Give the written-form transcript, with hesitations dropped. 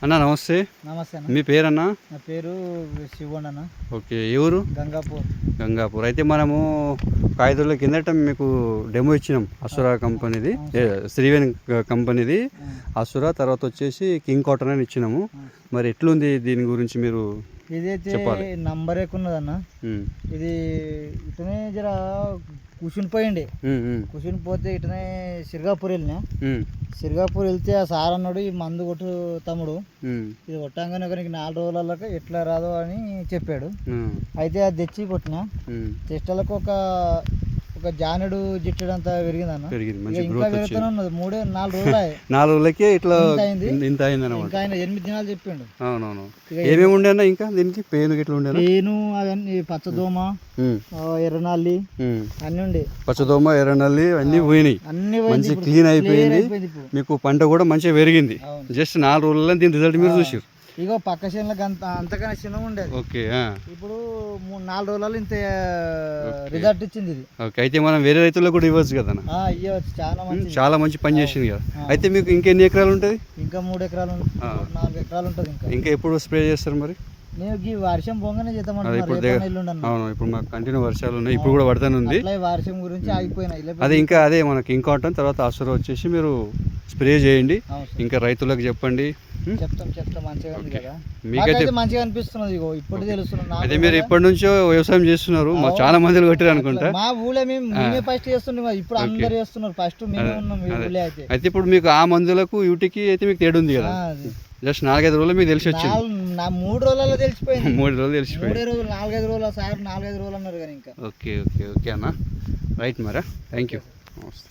అన్న నమస్తే. నమస్తే అన్న. మీ పేరన్నా? నా పేరు శివన్ అన్న. ఓకే, ఎవరు? గంగాపూర్. అయితే మనము 5 రోజుల కిందట మీకు డెమో ఇచ్చినాం అసురా కంపెనీది, శ్రీవేణి కంపెనీది అసురా, తర్వాత వచ్చేసి కింగ్ కాటన్ అని ఇచ్చినాము. మరి ఎట్లుంది దీని గురించి మీరు ఇదైతే నంబర్ ఎక్కున్నదన్న. ఇది ఇటనే జర కూర్చునిపోయింది. కూర్చునిపోతే ఇటనే సిర్గాపూర్ వెళ్ళినా. సిర్గాపూర్ వెళ్తే ఆ సార్ అన్నాడు, ఈ మందు కొట్టు తమ్ముడు, ఇది కొట్టంగానే ఒకరికి 4 రోజులలో ఎట్లా రాదో అని చెప్పాడు. అయితే అది తెచ్చి కొట్టిన చెస్టలకు ఒక జానెడు జిట్టడంత పెరిగిందన్న. ఇంకా పెరుగుతూనే ఉన్నది. 4 రోజులు 4 రోజులకే ఇట్లా ఇంత అయింది. ఇంకా ఆయన 8 దినాలు చెప్పిండు. అవునవును. ఏమేమి ఉండే అన్న ఇంకా దీనికి? పెయిన్ ఇట్లా ఉండే? పెయిన్ అవన్నీ పచ్చదోమ, ఎర్రనల్లి అన్ని ఉండే. పచ్చదోమ, ఎర్రనల్లి అన్ని పోయినాయి. మంచి క్లీన్ అయిపోయింది. మీకు పంట కూడా మంచిగా పెరిగింది. జస్ట్ 4 రోజుల్లో దీని రిజల్ట్ మీరు చూసారు. ఇగో పక్క చేనులకు అంతకన్నా చిన్నగా ఉండేది. ఓకే, ఇప్పుడు 4 రోజులలో ఇంత రిజల్ట్ ఇచ్చింది ఇది. ఓకే, అయితే మనం వేరే రైతులకు కూడా ఇవ్వచ్చు కదా? ఇవ్వచ్చు. చాలా మంచి పని చేసింది కదా. అయితే మీకు ఇంకెన్ని ఎకరాలు ఉంటుంది? ఇంకా 3 ఎకరాలు, 4 ఎకరాలు ఉంటుంది. ఇంకా ఎప్పుడు స్ప్రే చేస్తారు మరి? నేను ఈ వర్షం పోగానే చేద్దామంటే అవును, ఇప్పుడు మాకు కంటిన్యూ వర్షాలు ఉన్నాయి, ఇప్పుడు కూడా పడతానే ఉంది. వర్షం గురించి ఆగిపోయినాయి. అదే మన కింగ్ కాటన్ తర్వాత అసురా వచ్చేసి మీరు స్ప్రే చేయండి. ఇంకా రైతులకు చెప్పండి. చెప్తాం మంచిగా ఉంది కదా. మీకైతే మంచిగా అనిపిస్తున్నది. ఇప్పుడు తెలుస్తున్నది. అయితే మీరు ఇప్పటి నుంచో వ్యవసాయం చేస్తున్నారు, చాలా మంది కొట్టారు అనుకుంటా. మా ఊళ్ళో మేమే ఫస్ట్ చేస్తున్నాం, ఇప్పుడు అందరు చేస్తున్నారు. ఫస్ట్ మేమే ఉన్నాం ఊళ్ళో. అయితే ఇప్పుడు మీకు ఆ మందులకు యూటీకి అయితే మీకు తేడా ఉంది కదా. జస్ట్ 4-5 రోజులు మీకు తెలిసి వచ్చింది. 3 రోజులలో తెలిసిపోయింది. 3 రోజులు తెలిసిపోయింది. 3 రోజులు 4-5 రోజులు సార్ 4-5 రోజులు అన్నారు కానీ ఇంకా. ఓకే అన్న, రైట్ మరి. Thank you. నమస్తే.